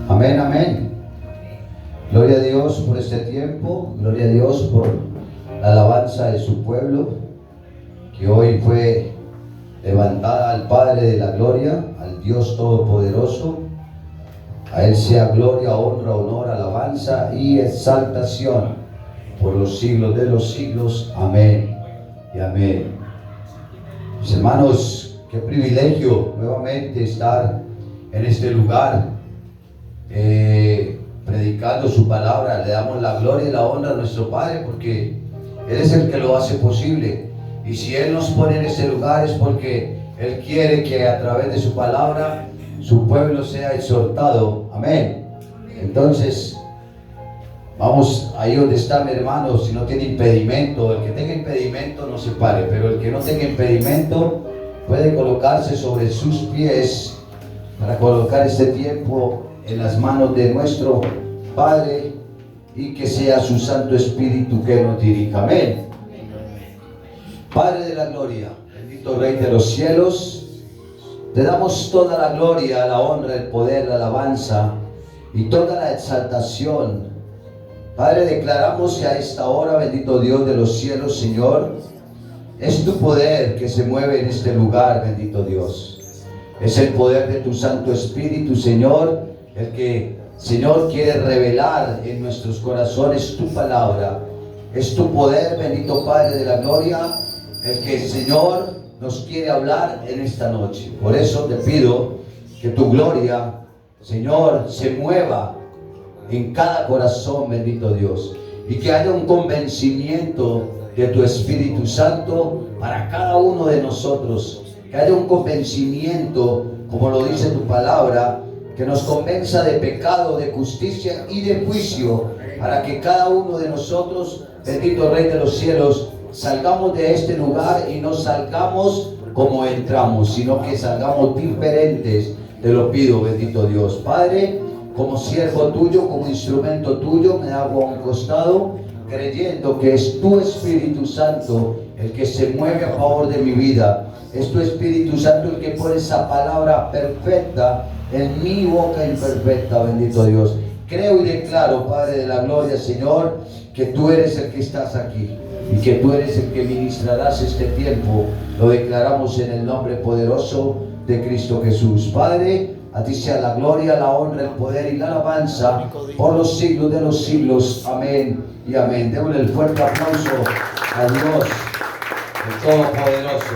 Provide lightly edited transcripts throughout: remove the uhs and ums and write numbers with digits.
Amén, amén. Gloria a Dios por este tiempo, gloria a Dios por la alabanza de su pueblo, que hoy fue levantada al Padre de la gloria, al Dios Todopoderoso. A Él sea gloria, honra, honor, alabanza y exaltación por los siglos de los siglos. Amén y amén. Mis hermanos, qué privilegio nuevamente estar en este lugar predicando su palabra. Le damos la gloria y la honra a nuestro Padre porque Él es el que lo hace posible, y si Él nos pone en este lugar es porque Él quiere que a través de su palabra su pueblo sea exhortado. Amén. Entonces vamos ahí donde está mi hermano. Si no tiene impedimento, el que tenga impedimento no se pare, pero el que no tenga impedimento puede colocarse sobre sus pies para colocar este tiempo en las manos de nuestro Padre, y que sea su Santo Espíritu que nos dirija. Amén. Padre de la gloria, bendito Rey de los cielos, te damos toda la gloria, la honra, el poder, la alabanza y toda la exaltación. Padre, declaramos que a esta hora, bendito Dios de los cielos, Señor, es tu poder que se mueve en este lugar, bendito Dios. Es el poder de tu Santo Espíritu, Señor, el que, Señor, quiere revelar en nuestros corazones tu palabra. Es tu poder, bendito Padre de la gloria, el que, Señor, nos quiere hablar en esta noche. Por eso te pido que tu gloria, Señor, se mueva en cada corazón, bendito Dios, y que haya un convencimiento de tu Espíritu Santo para cada uno de nosotros. Que haya un convencimiento, como lo dice tu palabra, que nos convenza de pecado, de justicia y de juicio, para que cada uno de nosotros, bendito Rey de los cielos, salgamos de este lugar y no salgamos como entramos, sino que salgamos diferentes. Te lo pido, bendito Dios. Padre, como siervo tuyo, como instrumento tuyo, me hago a un costado, creyendo que es tu Espíritu Santo el que se mueve a favor de mi vida. Es tu Espíritu Santo el que pone esa palabra perfecta en mi boca imperfecta, bendito Dios. Creo y declaro, Padre de la gloria, Señor, que tú eres el que estás aquí y que tú eres el que ministrarás este tiempo. Lo declaramos en el nombre poderoso de Cristo Jesús. Padre, a ti sea la gloria, la honra, el poder y la alabanza por los siglos de los siglos. Amén y amén. Démosle el fuerte aplauso a Dios, el Todopoderoso.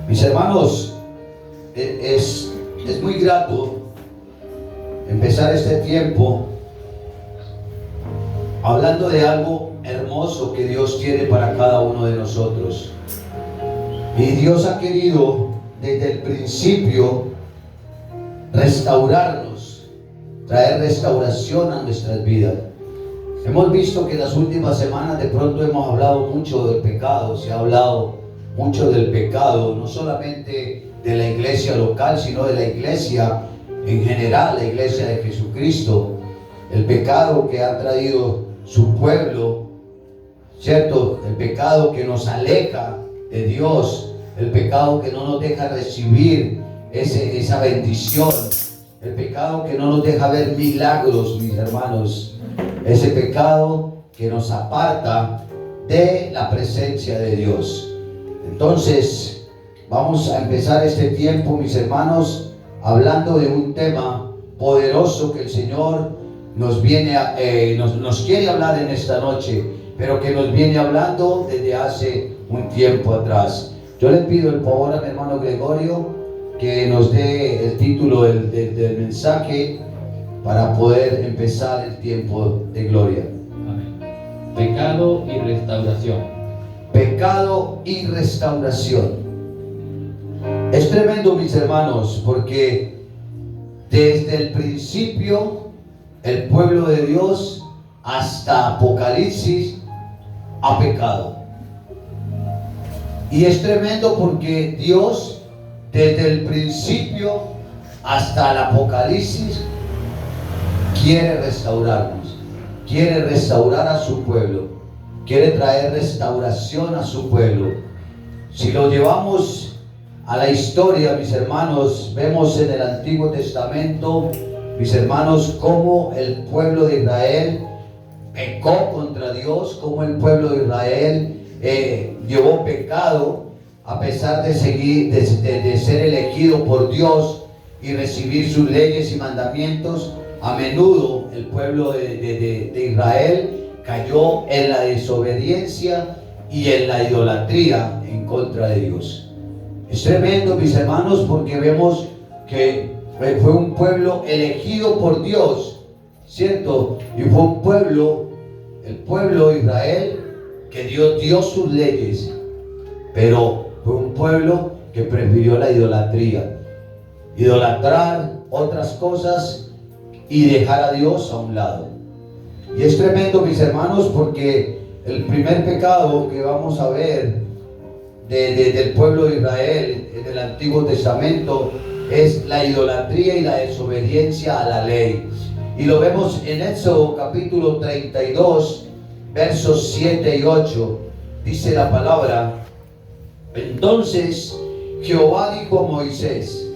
Mis hermanos, es muy grato empezar este tiempo hablando de algo hermoso que Dios tiene para cada uno de nosotros. Y Dios ha querido desde el principio restaurarnos, traer restauración a nuestras vidas. Hemos visto que en las últimas semanas de pronto hemos hablado mucho del pecado. Se ha hablado mucho del pecado, no solamente de la iglesia local, sino de la iglesia en general, la iglesia de Jesucristo. El pecado que ha traído su pueblo, ¿cierto? El pecado que nos aleja de Dios, el pecado que no nos deja recibir esa bendición, el pecado que no nos deja ver milagros, mis hermanos, ese pecado que nos aparta de la presencia de Dios. Entonces, vamos a empezar este tiempo, mis hermanos, hablando de un tema poderoso que el Señor nos quiere hablar en esta noche, pero que nos viene hablando desde hace un tiempo atrás. Yo le pido el favor a mi hermano Gregorio que nos dé el título del mensaje para poder empezar el tiempo de gloria. Amén. Pecado y restauración. Pecado y restauración. Es tremendo, mis hermanos, porque desde el principio el pueblo de Dios hasta Apocalipsis ha pecado. Y es tremendo porque Dios desde el principio hasta el Apocalipsis quiere restaurarnos, quiere restaurar a su pueblo. quiere traer restauración a su pueblo. Si lo llevamos a la historia, mis hermanos, vemos en el Antiguo Testamento, mis hermanos, cómo el pueblo de Israel pecó contra Dios, cómo el pueblo de Israel llevó pecado a pesar de ser elegido por Dios y recibir sus leyes y mandamientos. A menudo el pueblo de Israel cayó en la desobediencia y en la idolatría en contra de Dios. Es tremendo, mis hermanos, porque vemos que fue un pueblo elegido por Dios, ¿cierto? Y fue un pueblo, el pueblo de Israel, que Dios dio sus leyes, pero fue un pueblo que prefirió la idolatría, idolatrar otras cosas y dejar a Dios a un lado. Y es tremendo, mis hermanos, porque el primer pecado que vamos a ver del pueblo de Israel en el Antiguo Testamento es la idolatría y la desobediencia a la ley. Y lo vemos en Éxodo capítulo 32, versos 7 y 8. Dice la palabra: entonces Jehová dijo a Moisés: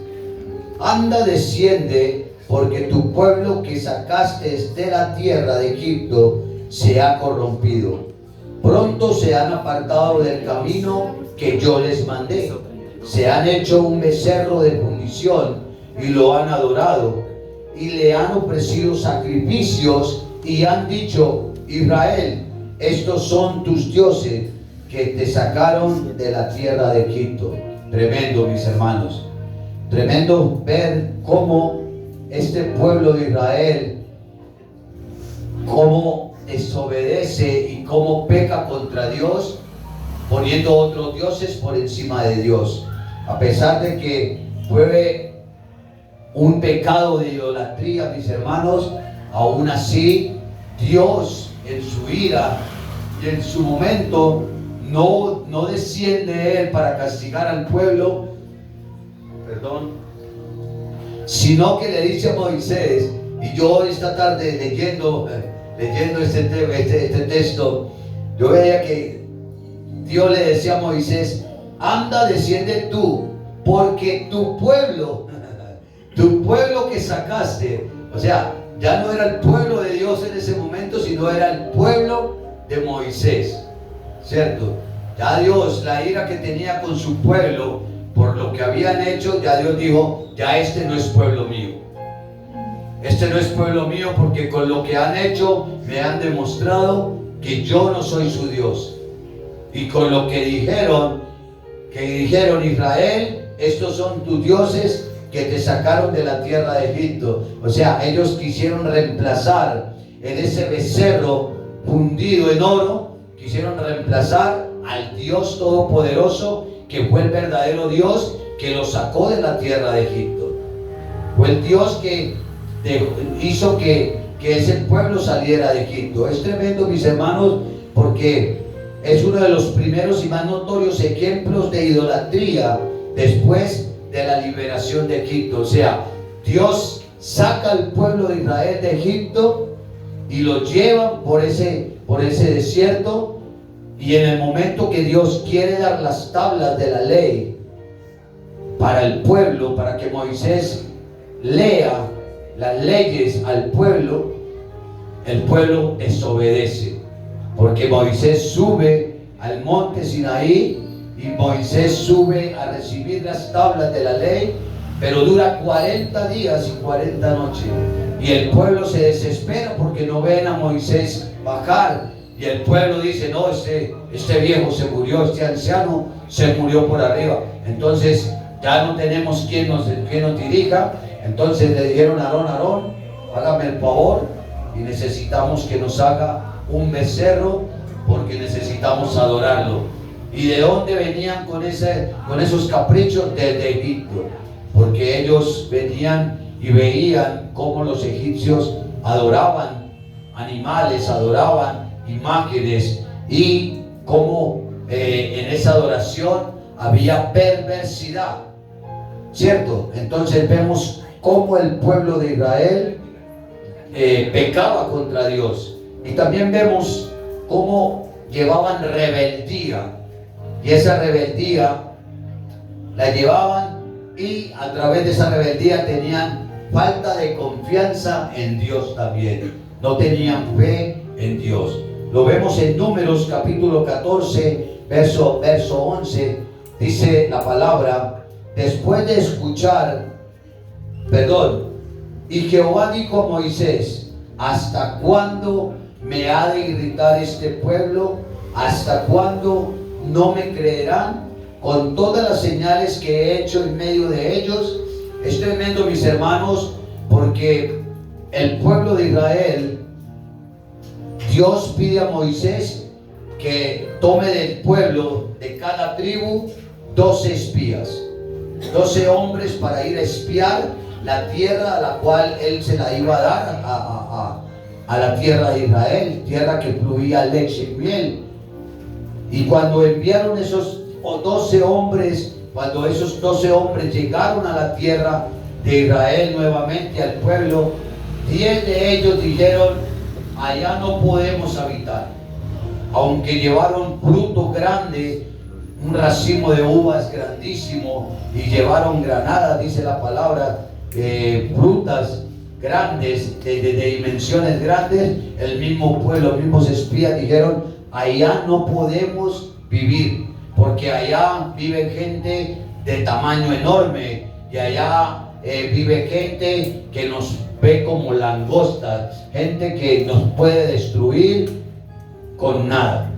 anda, desciende, porque tu pueblo que sacaste de la tierra de Egipto se ha corrompido. Pronto se han apartado del camino que yo les mandé. Se han hecho un becerro de fundición y lo han adorado, y le han ofrecido sacrificios y han dicho: Israel, estos son tus dioses que te sacaron de la tierra de Egipto. Tremendo, mis hermanos. Tremendo ver cómo este pueblo de Israel, cómo desobedece y cómo peca contra Dios, poniendo otros dioses por encima de Dios. A pesar de que fue un pecado de idolatría, mis hermanos, aún así Dios en su ira y en su momento no desciende Él para castigar al pueblo, sino que le dice a Moisés. Y yo esta tarde leyendo este texto, yo veía que Dios le decía a Moisés: anda, desciende tú, porque tu pueblo que sacaste, o sea, ya no era el pueblo de Dios en ese momento, sino era el pueblo de Moisés, ¿cierto? Ya Dios, la ira que tenía con su pueblo por lo que habían hecho, ya Dios dijo: ya este no es pueblo mío. Este no es pueblo mío, porque con lo que han hecho me han demostrado que yo no soy su Dios. Y con lo que dijeron Israel, estos son tus dioses que te sacaron de la tierra de Egipto. O sea, ellos quisieron reemplazar en ese becerro fundido en oro, quisieron reemplazar al Dios Todopoderoso, que fue el verdadero Dios que los sacó de la tierra de Egipto. Fue el Dios que hizo que ese pueblo saliera de Egipto. Es tremendo, mis hermanos, porque es uno de los primeros y más notorios ejemplos de idolatría después de la liberación de Egipto. O sea, Dios saca al pueblo de Israel de Egipto y lo lleva por ese desierto, y en el momento que Dios quiere dar las tablas de la ley para el pueblo, para que Moisés lea las leyes al pueblo, el pueblo desobedece, porque Moisés sube al monte Sinaí y Moisés sube a recibir las tablas de la ley, pero dura 40 días y 40 noches, y el pueblo se desespera porque no ven a Moisés bajar, y el pueblo dice: no, este viejo se murió, este anciano se murió por arriba, entonces ya no tenemos quien nos dirija. Entonces le dijeron a Aarón: hágame el favor, y necesitamos que nos haga un becerro, porque necesitamos adorarlo. ¿Y de dónde venían con esos caprichos? Desde Egipto, porque ellos venían y veían cómo los egipcios adoraban animales, adoraban imágenes, y cómo en esa adoración había perversidad, ¿cierto? Entonces vemos cómo el pueblo de Israel pecaba contra Dios, y también vemos cómo llevaban rebeldía, y esa rebeldía la llevaban, y a través de esa rebeldía tenían falta de confianza en Dios también, no tenían fe en Dios. Lo vemos en Números capítulo 14, verso 11, dice la palabra: después de escuchar, y Jehová dijo a Moisés: ¿hasta cuándo me ha de irritar este pueblo? ¿Hasta cuándo no me creerán con todas las señales que he hecho en medio de ellos? Es tremendo, mis hermanos, porque el pueblo de Israel, Dios pide a Moisés que tome del pueblo, de cada tribu, 12 espías, 12 hombres para ir a espiar la tierra a la cual él se la iba a dar a la tierra de Israel, tierra que fluía leche y miel. Y cuando enviaron esos 12 hombres, cuando esos 12 hombres llegaron a la tierra de Israel nuevamente, al pueblo, 10 de ellos dijeron: allá no podemos habitar. Aunque llevaron fruto grande, un racimo de uvas grandísimo, y llevaron granadas, dice la palabra, frutas grandes, de dimensiones grandes, el mismo pueblo, los mismos espías dijeron: allá no podemos vivir, porque allá vive gente de tamaño enorme, y allá vive gente que nos ve como langostas, gente que nos puede destruir con nada.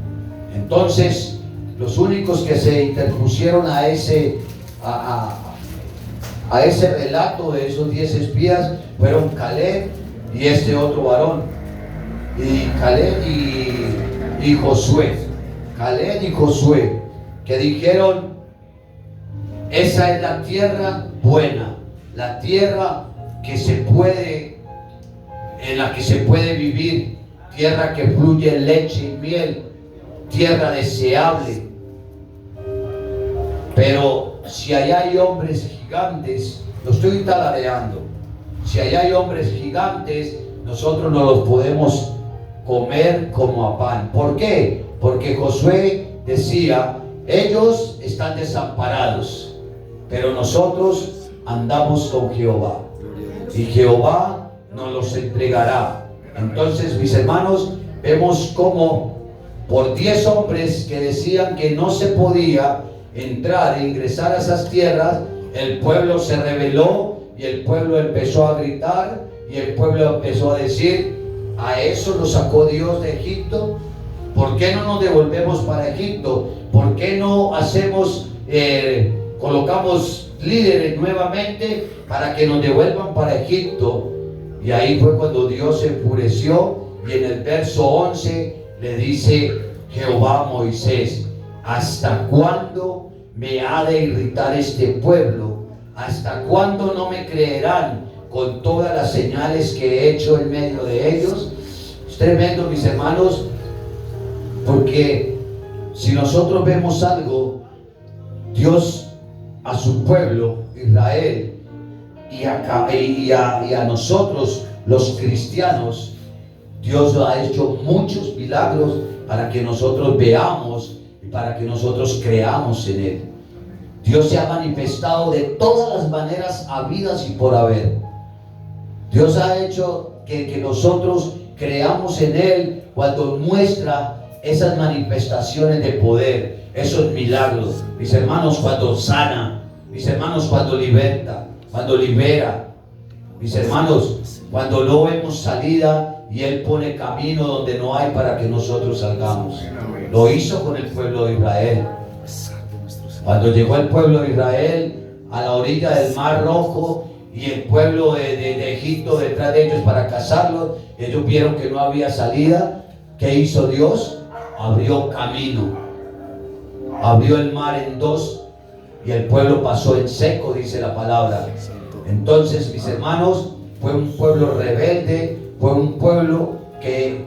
Entonces, los únicos que se interpusieron a ese relato de esos 10 espías fueron Caleb y este otro varón, y Caleb y Josué. Caleb y Josué, que dijeron: esa es la tierra buena, la tierra que se puede, en la que se puede vivir, tierra que fluye leche y miel, tierra deseable. Pero si allá hay hombres gigantes, lo estoy talareando, si allá hay hombres gigantes, nosotros no los podemos comer como a pan. ¿Por qué? Porque Josué decía: ellos están desamparados, pero nosotros andamos con Jehová, y Jehová nos los entregará. Entonces, mis hermanos, vemos cómo por 10 hombres que decían que no se podía entrar e ingresar a esas tierras, el pueblo se rebeló, y el pueblo empezó a gritar, y el pueblo empezó a decir: ¿a eso nos sacó Dios de Egipto? ¿Por qué no nos devolvemos para Egipto? ¿Por qué no hacemos, colocamos líderes nuevamente para que nos devuelvan para Egipto? Y ahí fue cuando Dios se enfureció, y en el verso 11 le dice Jehová a Moisés: ¿hasta cuándo me ha de irritar este pueblo? ¿Hasta cuándo no me creerán con todas las señales que he hecho en medio de ellos? Es tremendo, mis hermanos, porque si nosotros vemos algo, Dios a su pueblo Israel y a nosotros los cristianos, Dios ha hecho muchos milagros para que nosotros veamos y para que nosotros creamos en Él. Dios se ha manifestado de todas las maneras habidas y por haber. Dios ha hecho que nosotros creamos en Él cuando muestra esas manifestaciones de poder, esos milagros. Mis hermanos, cuando sana, mis hermanos, cuando liberta, cuando libera, mis hermanos, cuando no vemos salida y Él pone camino donde no hay para que nosotros salgamos. Lo hizo con el pueblo de Israel. Cuando llegó el pueblo de Israel a la orilla del Mar Rojo, y el pueblo de Egipto detrás de ellos para cazarlos, ellos vieron que no había salida. ¿Qué hizo Dios? Abrió camino, abrió el mar en dos, y el pueblo pasó en seco, dice la palabra. Entonces, mis hermanos, fue un pueblo rebelde, fue un pueblo que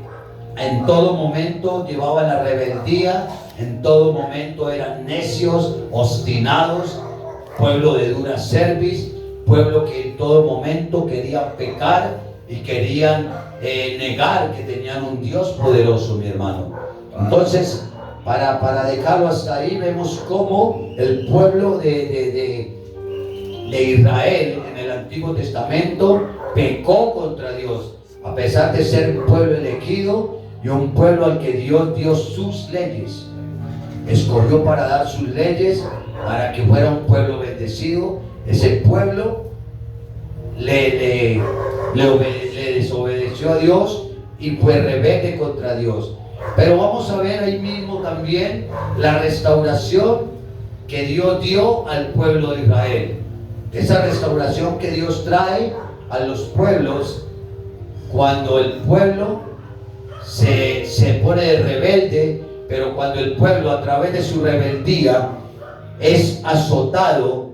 en todo momento llevaba la rebeldía, en todo momento eran necios, obstinados, pueblo de dura cerviz, pueblo que en todo momento querían pecar y querían negar que tenían un Dios poderoso, mi hermano. Entonces, para dejarlo hasta ahí, vemos cómo el pueblo de Israel en el Antiguo Testamento pecó contra Dios, a pesar de ser un pueblo elegido y un pueblo al que Dios dio sus leyes. Escogió para dar sus leyes, para que fuera un pueblo bendecido. Ese pueblo le desobedeció a Dios y fue rebelde contra Dios. Pero vamos a ver ahí mismo también la restauración que Dios dio al pueblo de Israel. Esa restauración que Dios trae a los pueblos cuando el pueblo se pone rebelde, pero cuando el pueblo a través de su rebeldía es azotado,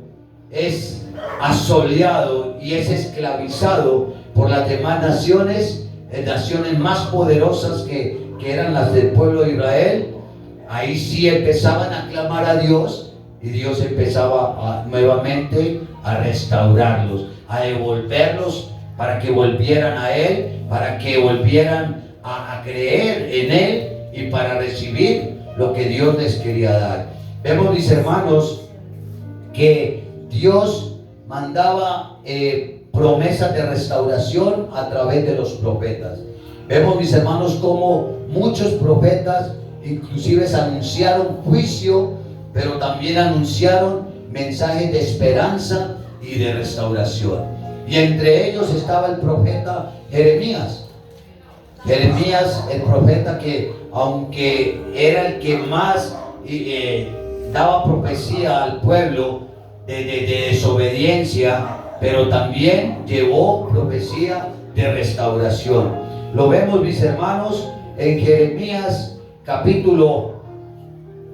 es asoleado y es esclavizado por las demás naciones, naciones más poderosas que eran las del pueblo de Israel. Ahí sí empezaban a clamar a Dios y Dios empezaba nuevamente a restaurarlos, a devolverlos para que volvieran a Él, para que volvieran a creer en Él y para recibir lo que Dios les quería dar. Vemos, mis hermanos, que Dios mandaba promesas de restauración a través de los profetas. Vemos, mis hermanos, como muchos profetas inclusive anunciaron juicio, pero también anunciaron mensajes de esperanza y de restauración. Y entre ellos estaba el profeta Jeremías. Jeremías, el profeta que, aunque era el que más daba profecía al pueblo de desobediencia, pero también llevó profecía de restauración. Lo vemos, mis hermanos, en Jeremías capítulo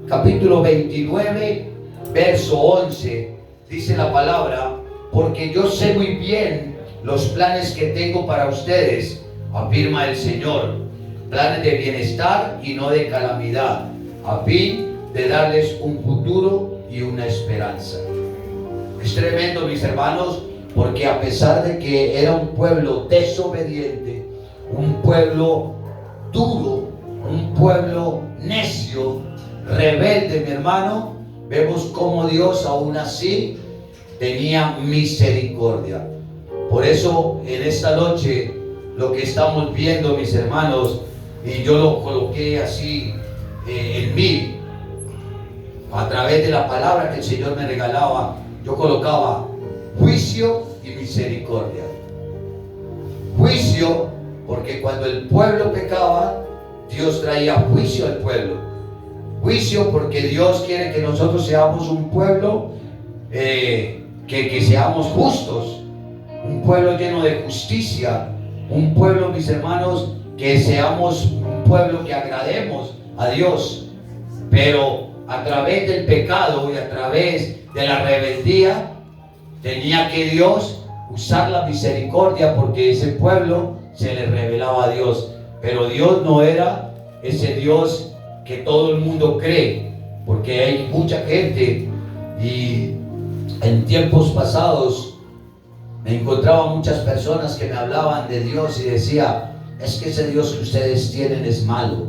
29, verso 11. Dice la palabra: porque yo sé muy bien los planes que tengo para ustedes, afirma el Señor, planes de bienestar y no de calamidad, a fin de darles un futuro y una esperanza. Es tremendo, mis hermanos, porque a pesar de que era un pueblo desobediente, un pueblo duro, un pueblo necio, rebelde, mi hermano, vemos cómo Dios aún así tenía misericordia. Por eso en esta noche lo que estamos viendo, mis hermanos, y yo lo coloqué así en mí, a través de la palabra que el Señor me regalaba, yo colocaba juicio y misericordia. Juicio, porque cuando el pueblo pecaba, Dios traía juicio al pueblo. Juicio porque Dios quiere que nosotros seamos un pueblo que seamos justos, un pueblo lleno de justicia, un pueblo, mis hermanos, que seamos un pueblo que agrademos a Dios. Pero a través del pecado y a través de la rebeldía tenía que Dios usar la misericordia, porque ese pueblo se le revelaba a Dios. Pero Dios no era ese Dios que todo el mundo cree, porque hay mucha gente, y en tiempos pasados me encontraba muchas personas que me hablaban de Dios y decía: es que ese Dios que ustedes tienen es malo,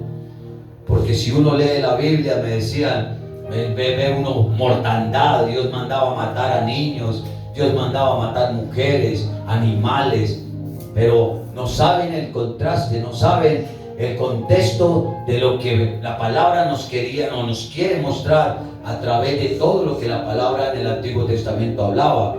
porque si uno lee la Biblia, me decían, ve uno mortandad, Dios mandaba matar a niños, Dios mandaba matar mujeres, animales, pero no saben el contraste, no saben el contexto de lo que la palabra nos quería o nos quiere mostrar a través de todo lo que la palabra en el Antiguo Testamento hablaba.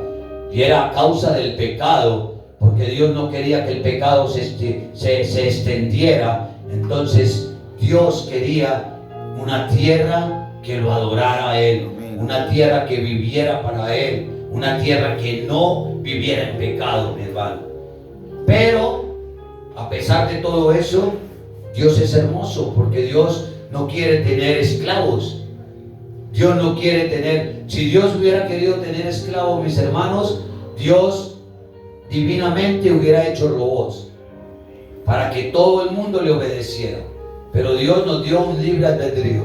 Y era a causa del pecado, porque Dios no quería que el pecado se extendiera. Entonces Dios quería una tierra que lo adorara a Él, una tierra que viviera para Él, una tierra que no viviera en pecado, mi hermano. Pero a pesar de todo eso, Dios es hermoso, porque Dios no quiere tener esclavos. Dios no quiere tener, si Dios hubiera querido tener esclavos, mis hermanos, Dios divinamente hubiera hecho robots para que todo el mundo le obedeciera. Pero Dios nos dio un libre albedrío,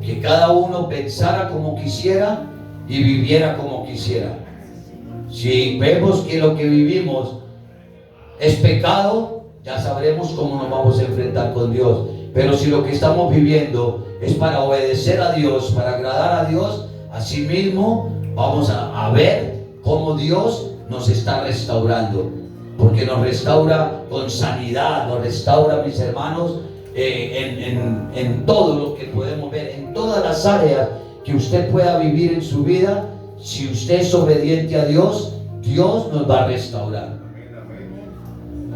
que cada uno pensara como quisiera y viviera como quisiera. Si vemos que lo que vivimos es pecado, ya sabremos cómo nos vamos a enfrentar con Dios. Pero si lo que estamos viviendo es para obedecer a Dios, para agradar a Dios, así mismo vamos a ver cómo Dios nos está restaurando, porque nos restaura con sanidad, nos restaura, mis hermanos, en todo lo que podemos ver, en todas las áreas que usted pueda vivir en su vida. Si usted es obediente a Dios, Dios nos va a restaurar,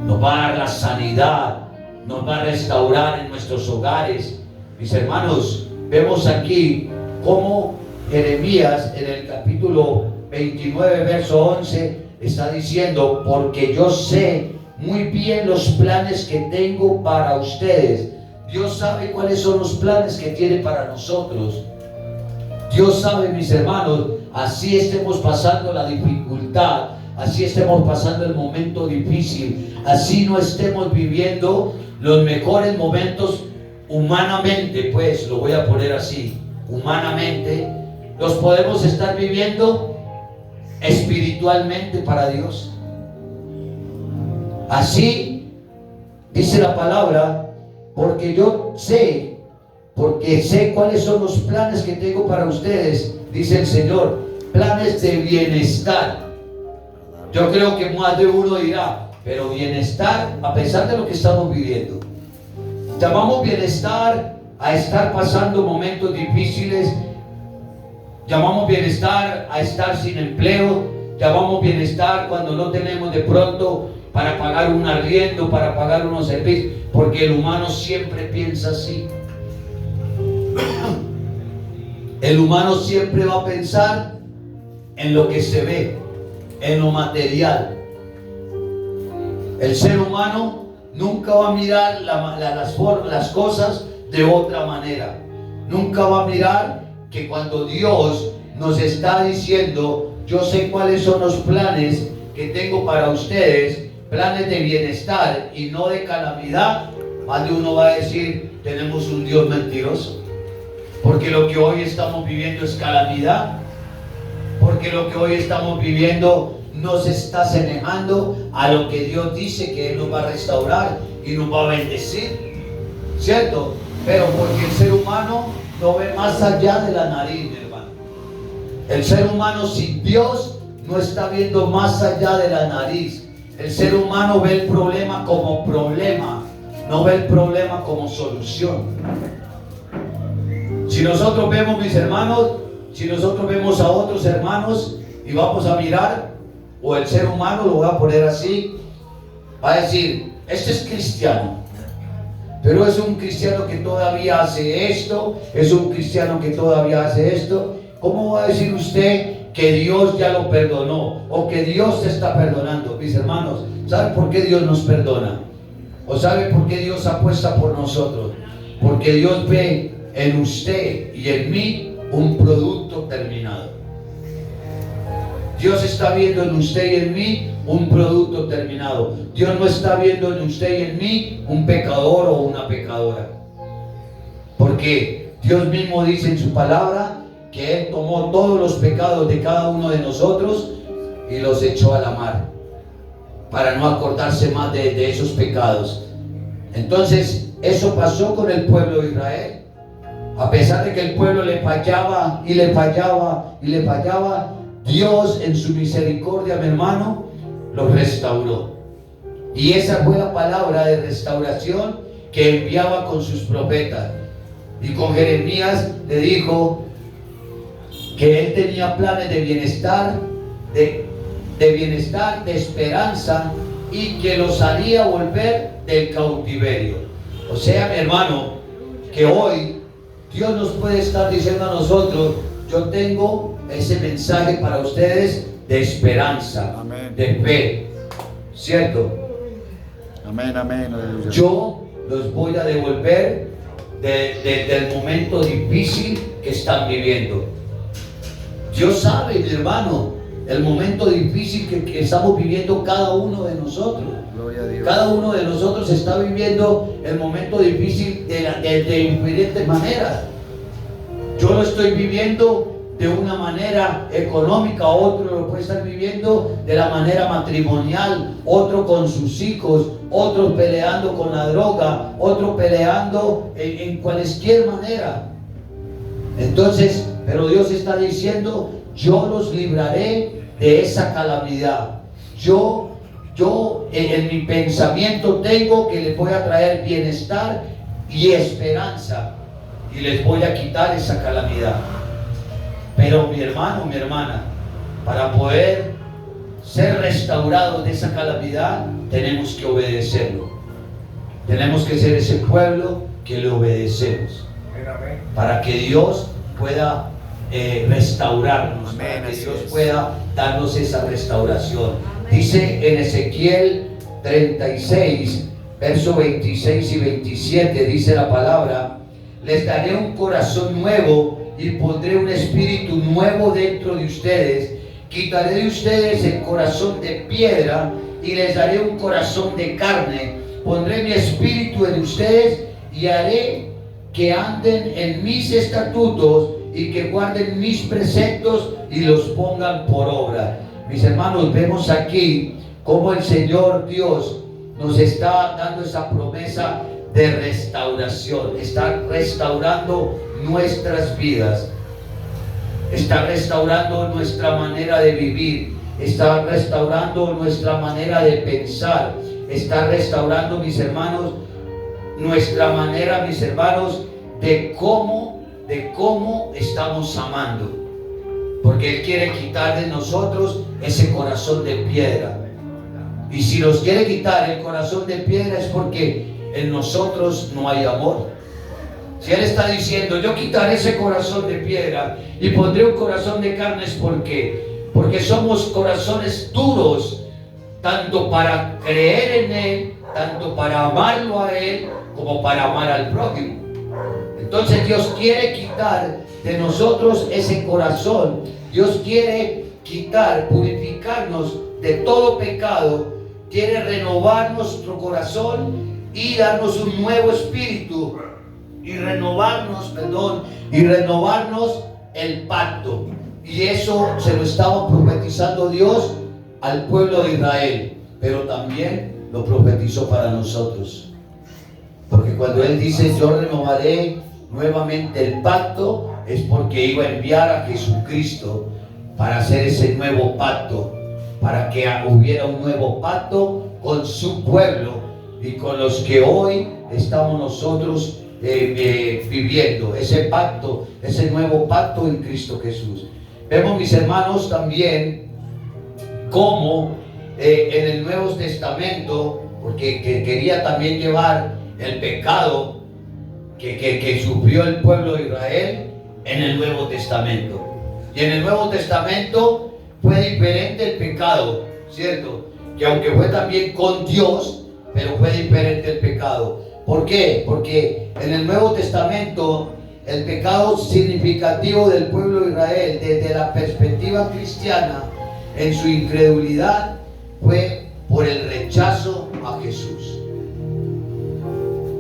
nos va a dar la sanidad, nos va a restaurar en nuestros hogares. Mis hermanos, vemos aquí cómo Jeremías en el capítulo 29 verso 11 está diciendo: porque yo sé muy bien los planes que tengo para ustedes. Dios sabe cuáles son los planes que tiene para nosotros. Dios sabe, mis hermanos, así estemos pasando la dificultad, así estemos pasando el momento difícil, así no estemos viviendo los mejores momentos humanamente, pues lo voy a poner así, humanamente, los podemos estar viviendo espiritualmente para Dios. Así dice la palabra: porque sé cuáles son los planes que tengo para ustedes, dice el Señor, planes de bienestar. Yo creo que más de uno dirá: pero bienestar a pesar de lo que estamos viviendo. Llamamos bienestar a estar pasando momentos difíciles, llamamos bienestar a estar sin empleo, llamamos bienestar cuando no tenemos de pronto para pagar un arriendo, para pagar unos servicios, porque el humano siempre piensa así. El humano siempre va a pensar en lo que se ve, en lo material. El ser humano nunca va a mirar las cosas de otra manera. Nunca va a mirar que cuando Dios nos está diciendo: yo sé cuáles son los planes que tengo para ustedes, planes de bienestar y no de calamidad, más de uno va a decir: tenemos un Dios mentiroso. Porque lo que hoy estamos viviendo es calamidad, porque lo que hoy estamos viviendo no se está asemejando a lo que Dios dice que Él nos va a restaurar y nos va a bendecir, ¿cierto? Pero porque el ser humano no ve más allá de la nariz, mi hermano. El ser humano sin Dios no está viendo más allá de la nariz. El ser humano ve el problema como problema, no ve el problema como solución. Si nosotros vemos, mis hermanos, si nosotros vemos a otros hermanos y vamos a mirar, o el ser humano, lo voy a poner así, va a decir: este es cristiano, pero es un cristiano que todavía hace esto, es un cristiano que todavía hace esto. ¿Cómo va a decir usted que Dios ya lo perdonó o que Dios te está perdonando? Mis hermanos, ¿sabe por qué Dios nos perdona? ¿O sabe por qué Dios apuesta por nosotros? Porque Dios ve en usted y en mí un producto terminado. Dios está viendo en usted y en mí un producto terminado. Dios no está viendo en usted y en mí un pecador o una pecadora. Porque Dios mismo dice en su palabra que Él tomó todos los pecados de cada uno de nosotros y los echó a la mar, para no acordarse más de esos pecados. Entonces, eso pasó con el pueblo de Israel. A pesar de que el pueblo le fallaba y le fallaba y le fallaba, Dios en su misericordia, mi hermano, los restauró. Y esa fue la palabra de restauración que enviaba con sus profetas. Y con Jeremías le dijo que él tenía planes de bienestar, de esperanza, y que los haría volver del cautiverio. O sea, mi hermano, que hoy Dios nos puede estar diciendo a nosotros: yo tengo ese mensaje para ustedes de esperanza, amén, de fe, ¿cierto? Amén, amén, aleluya. Yo los voy a devolver del momento difícil que están viviendo. Dios sabe, mi hermano, el momento difícil que estamos viviendo cada uno de nosotros. Gloria a Dios. Cada uno de nosotros está viviendo el momento difícil de diferentes maneras. Yo lo estoy viviendo de una manera económica, otro lo puede estar viviendo de la manera matrimonial, otro con sus hijos, otros peleando con la droga, otro peleando en cualquier manera. Entonces, pero Dios está diciendo, yo los libraré de esa calamidad. Yo en mi pensamiento tengo que les voy a traer bienestar y esperanza y les voy a quitar esa calamidad. Pero mi hermano, mi hermana, para poder ser restaurados de esa calamidad, tenemos que obedecerlo. Tenemos que ser ese pueblo que le obedecemos. Para que Dios pueda restaurarnos, para que Dios pueda darnos esa restauración. Dice en Ezequiel 36, verso 26 y 27, dice la palabra: les daré un corazón nuevo y pondré un espíritu nuevo dentro de ustedes. Quitaré de ustedes el corazón de piedra y les daré un corazón de carne. Pondré mi espíritu en ustedes y haré que anden en mis estatutos y que guarden mis preceptos y los pongan por obra. Mis hermanos, vemos aquí cómo el Señor Dios nos está dando esa promesa de restauración. Está restaurando nuestras vidas, está restaurando nuestra manera de vivir, está restaurando nuestra manera de pensar, está restaurando, mis hermanos, nuestra manera, mis hermanos, de cómo estamos amando, porque Él quiere quitar de nosotros ese corazón de piedra. Y si nos quiere quitar el corazón de piedra es porque en nosotros no hay amor. Si Él está diciendo, yo quitaré ese corazón de piedra y pondré un corazón de carne, es porque somos corazones duros, tanto para creer en Él, tanto para amarlo a Él, como para amar al prójimo. Entonces Dios quiere quitar de nosotros ese corazón. Dios quiere quitar, purificarnos de todo pecado, quiere renovar nuestro corazón y darnos un nuevo espíritu y renovarnos el pacto. Y eso se lo estaba profetizando Dios al pueblo de Israel, pero también lo profetizó para nosotros. Porque cuando Él dice, yo renovaré nuevamente el pacto, es porque iba a enviar a Jesucristo para hacer ese nuevo pacto, para que hubiera un nuevo pacto con su pueblo y con los que hoy estamos nosotros viviendo ese pacto, ese nuevo pacto en Cristo Jesús. Vemos, mis hermanos, también cómo en el Nuevo Testamento, porque quería también llevar el pecado que sufrió el pueblo de Israel en el Nuevo Testamento. Y en el Nuevo Testamento fue diferente el pecado, ¿cierto? Que aunque fue también con Dios, pero fue diferente el pecado. ¿Por qué? Porque en el Nuevo Testamento el pecado significativo del pueblo de Israel desde la perspectiva cristiana en su incredulidad fue por el rechazo a Jesús.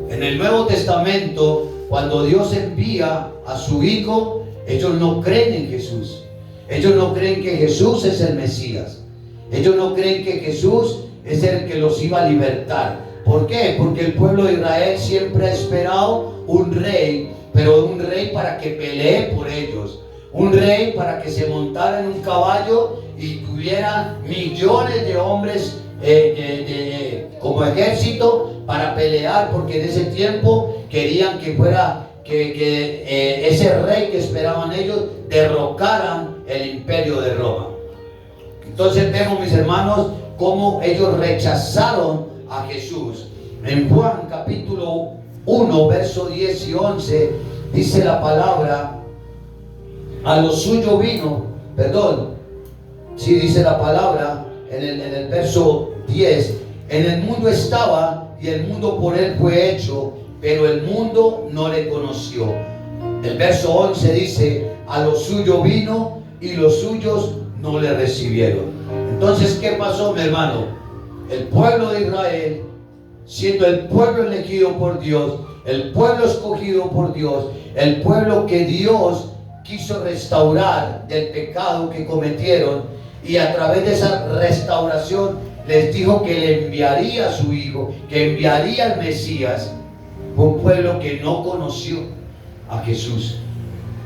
En el Nuevo Testamento, cuando Dios envía a su Hijo, ellos no creen en Jesús. Ellos no creen que Jesús es el Mesías. Ellos no creen que Jesús es el que los iba a libertar. ¿Por qué? Porque el pueblo de Israel siempre ha esperado un rey, pero un rey para que pelee por ellos. Un rey para que se montara en un caballo y tuviera millones de hombres como ejército para pelear, porque en ese tiempo querían que fuera ese rey que esperaban ellos derrocaran el imperio de Roma. Entonces vemos, mis hermanos, cómo ellos rechazaron a Jesús. En Juan capítulo 1, verso 10 y 11, dice la palabra: a lo suyo vino, dice la palabra en el verso 10, en el mundo estaba y el mundo por él fue hecho, pero el mundo no le conoció. El verso 11 dice: a lo suyo vino y los suyos no le recibieron. Entonces, ¿qué pasó, mi hermano? El pueblo de Israel, siendo el pueblo elegido por Dios, el pueblo escogido por Dios, el pueblo que Dios quiso restaurar del pecado que cometieron, y a través de esa restauración les dijo que le enviaría a su Hijo, que enviaría al Mesías. Un pueblo que no conoció a Jesús,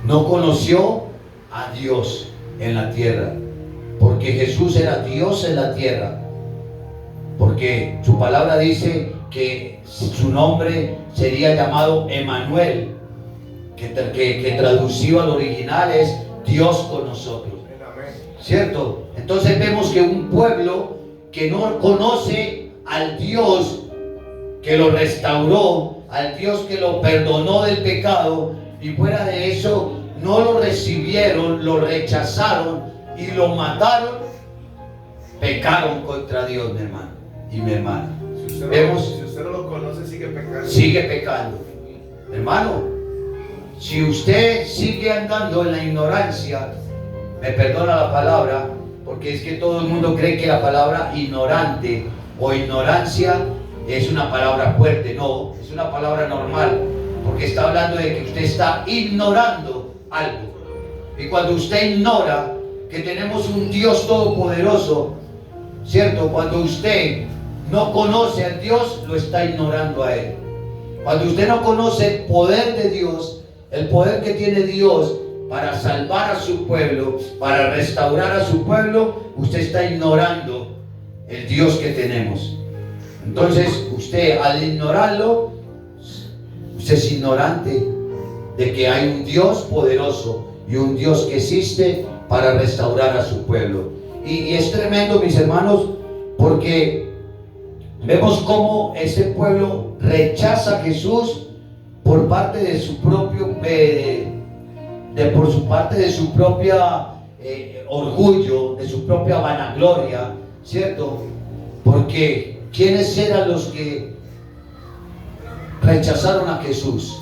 no conoció a Dios en la tierra, porque Jesús era Dios en la tierra, porque su palabra dice que su nombre sería llamado Emmanuel, que traducido al original es Dios con nosotros, ¿cierto? Entonces vemos que un pueblo que no conoce al Dios que lo restauró, al Dios que lo perdonó del pecado, y fuera de eso no lo recibieron, lo rechazaron y lo mataron, pecaron contra Dios, mi hermano y mi hermana. Si usted no lo conoce, sigue pecando. Sigue pecando. Hermano, si usted sigue andando en la ignorancia, me perdona la palabra, porque es que todo el mundo cree que la palabra ignorante o ignorancia es una palabra fuerte. No, es una palabra normal, porque está hablando de que usted está ignorando algo. Y cuando usted ignora que tenemos un Dios todopoderoso, ¿cierto? Cuando usted no conoce a Dios, lo está ignorando a Él. Cuando usted no conoce el poder de Dios, el poder que tiene Dios para salvar a su pueblo, para restaurar a su pueblo, usted está ignorando el Dios que tenemos. Entonces, usted al ignorarlo, usted es ignorante de que hay un Dios poderoso y un Dios que existe para restaurar a su pueblo. Y es tremendo, mis hermanos, porque vemos cómo ese pueblo rechaza a Jesús por parte de su propio orgullo, de su propia vanagloria, ¿cierto? Porque ¿quiénes eran los que rechazaron a Jesús?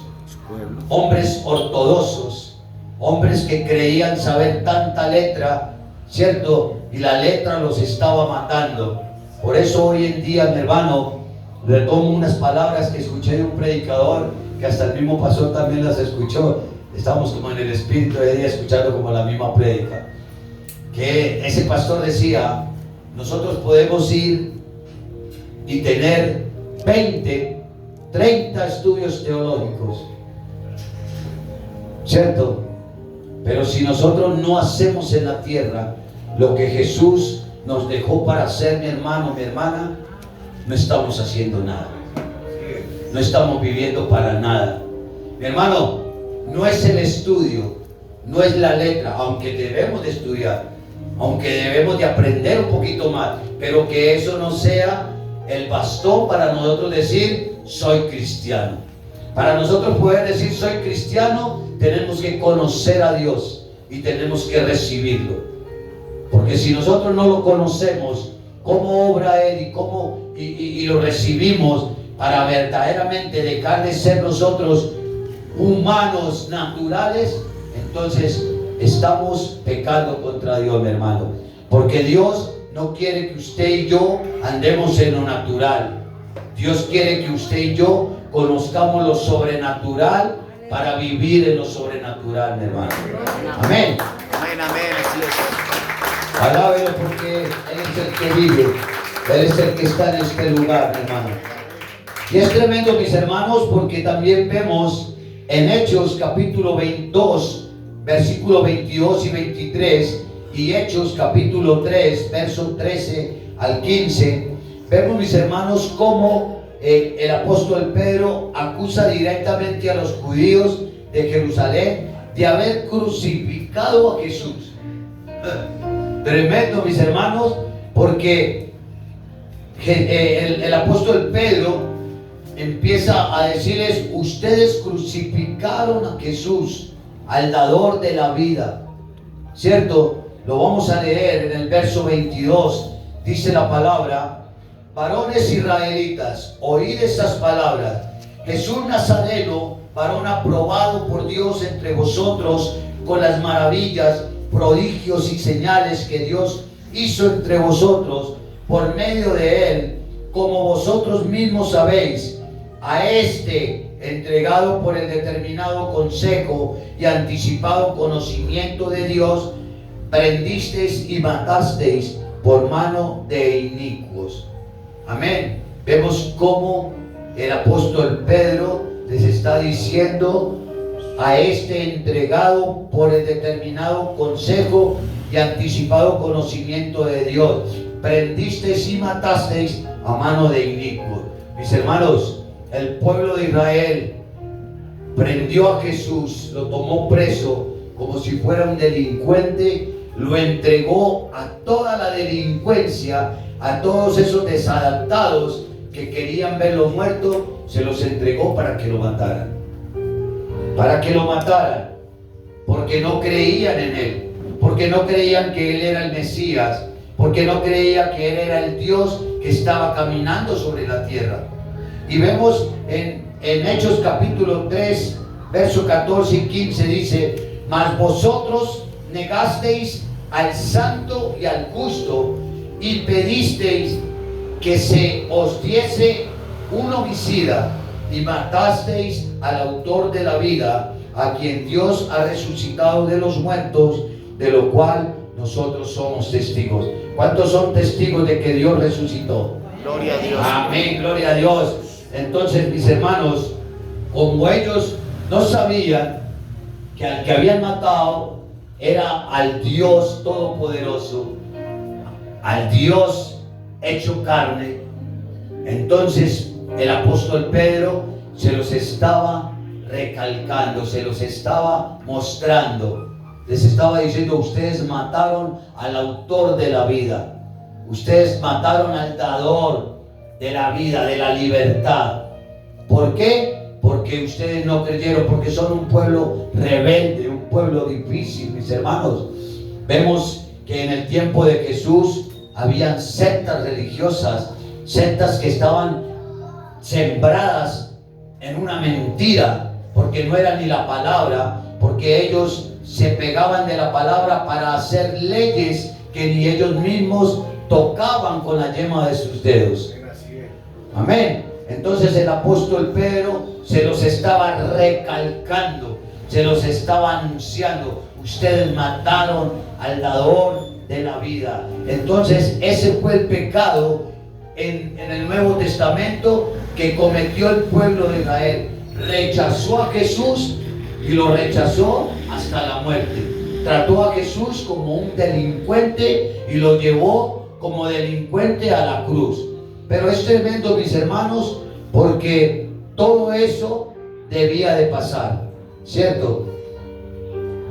Hombres ortodoxos, hombres que creían saber tanta letra, ¿cierto? Y la letra los estaba matando. Por eso hoy en día, mi hermano, retomo unas palabras que escuché de un predicador, que hasta el mismo pastor también las escuchó. Estamos como en el espíritu de día escuchando como la misma prédica. Que ese pastor decía: nosotros podemos ir y tener 20, 30 estudios teológicos, ¿cierto? Pero si nosotros no hacemos en la tierra lo que Jesús nos dejó para hacer, mi hermano, mi hermana, no estamos haciendo nada. No estamos viviendo para nada. Mi hermano, no es el estudio, no es la letra, aunque debemos de estudiar, aunque debemos de aprender un poquito más, pero que eso no sea el bastón para nosotros decir soy cristiano. Para nosotros poder decir soy cristiano, tenemos que conocer a Dios y tenemos que recibirlo. Porque si nosotros no lo conocemos, cómo obra Él y lo recibimos para verdaderamente dejar de ser nosotros humanos naturales, entonces estamos pecando contra Dios, mi hermano. Porque Dios no quiere que usted y yo andemos en lo natural. Dios quiere que usted y yo conozcamos lo sobrenatural para vivir en lo sobrenatural, mi hermano. Amén. Amén, amén, así es. Alábelo, porque Él es el que vive, Él es el que está en este lugar, mi hermano. Y es tremendo, mis hermanos, porque también vemos en Hechos capítulo 22, versículo 22 y 23, y Hechos capítulo 3, verso 13 al 15, vemos, mis hermanos, cómo el apóstol Pedro acusa directamente a los judíos de Jerusalén de haber crucificado a Jesús. Tremendo, mis hermanos, porque el apóstol Pedro empieza a decirles: ustedes crucificaron a Jesús, al dador de la vida, ¿cierto? Lo vamos a leer en el verso 22. Dice la palabra: varones israelitas, oíd estas palabras. Jesús Nazareno, varón aprobado por Dios entre vosotros con las maravillas, prodigios y señales que Dios hizo entre vosotros por medio de Él, como vosotros mismos sabéis. A este entregado por el determinado consejo y anticipado conocimiento de Dios, prendisteis y matasteis por mano de inicuos. Amén. Vemos cómo el apóstol Pedro les está diciendo a este entregado por el determinado consejo y anticipado conocimiento de Dios, prendisteis y matasteis a mano de inicuos. Mis hermanos, el pueblo de Israel prendió a Jesús, lo tomó preso como si fuera un delincuente, lo entregó a toda la delincuencia, a todos esos desadaptados que querían verlo muerto, se los entregó para que lo mataran. Para que lo mataran, porque no creían en él, porque no creían que él era el Mesías, porque no creían que él era el Dios que estaba caminando sobre la tierra. Y vemos en Hechos capítulo 3, verso 14 y 15 dice: mas vosotros negasteis al santo y al justo y pedisteis que se os diese un homicida y matasteis al autor de la vida, a quien Dios ha resucitado de los muertos, de lo cual nosotros somos testigos. ¿Cuántos son testigos de que Dios resucitó? Gloria a Dios. Amén, gloria a Dios. Entonces, mis hermanos, como ellos no sabían que al que habían matado era al Dios Todopoderoso, al Dios hecho carne, entonces el apóstol Pedro se los estaba recalcando, se los estaba mostrando, les estaba diciendo: ustedes mataron al autor de la vida, ustedes mataron al dador de la vida, de la libertad. ¿Por qué? Porque ustedes no creyeron, porque son un pueblo rebelde, un pueblo difícil, mis hermanos. Vemos que en el tiempo de Jesús habían sectas religiosas, sectas que estaban sembradas en una mentira, porque no era ni la palabra, porque ellos se pegaban de la palabra para hacer leyes que ni ellos mismos tocaban con la yema de sus dedos. Amén. Entonces el apóstol Pedro se los estaba recalcando, se los estaba anunciando: ustedes mataron al dador de la vida. Entonces ese fue el pecado en el Nuevo Testamento que cometió el pueblo de Israel. Rechazó a Jesús y lo rechazó hasta la muerte. Trató a Jesús como un delincuente y lo llevó como delincuente a la cruz. Pero es tremendo, mis hermanos, porque todo eso debía de pasar, ¿cierto?